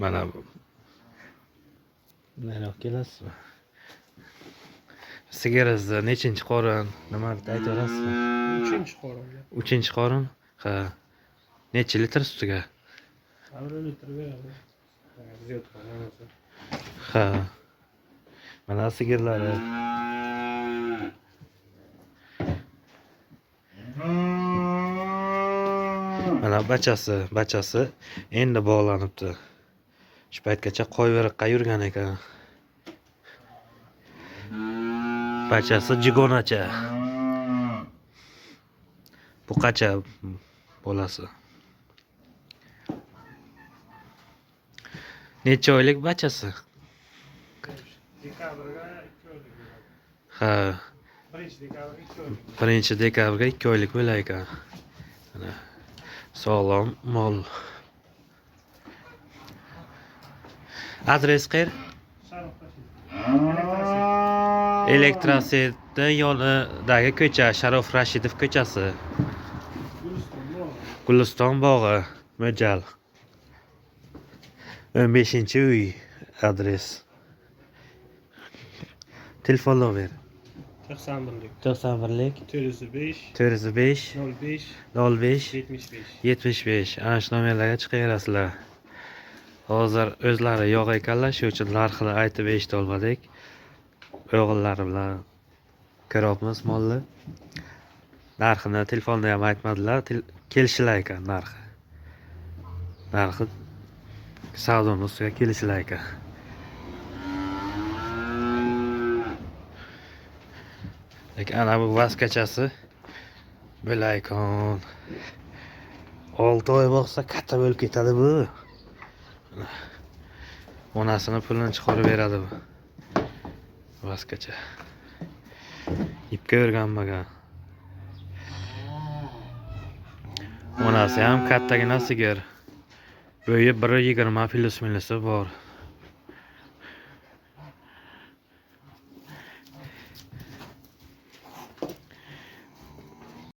Mana bu. Nariroq kelasizmi? Sigiringizni nechinchi qorin? Nima deb aytaverasizmi? 3-qorin. 3-qorin? Ha. Necha litr sutiga? 1 litr beradi. Ziyod qolmasa. Ha. Mana sigirlari. Mana bachasi endi bog'lanibdi. Shu paytgacha qo'yveriqqa yurgan ekan. Bachasi jigonacha. Buqacha bolasi. Necha oylik bachasi? Dekabrga 2 oylik bo'ladi. Ha. 1-dekabrga 2 oylik. 1-dekabrga 2 oylik bo'lar ekan. Mana sog'lom mol. Adres qayer? Elektrosetda yonidagi ko'cha, Sharof Rashidov ko'chasi. Guliston bog'i, Mo'ljal. 15-uy adres. Telefonlar ber. 91lik. 91lik 405 405 05 05 75. 75. Ana shu nomerlarga chiqaverasizlar. Hozir o'zlari yo'q ekanlar, shu uchun narxini aytib eshita olmadik. O'g'illari bilan ko'ryapmiz molni. Narxini telefonda ham aytmadilar, kelishilar ekan narxi. Narxi savdoni ustiga kelishilar ekan. Lekin ana bu vaskachasi bo'laykon. 6 oy bo'lsa katta bo'lib ketadi bu. Onasini pulini chiqarib beradi bu. Vaskacha. Ipga o'rganmagan. Onasi ham kattagina sigir. Bo'yi 1.20 plus minusi bor.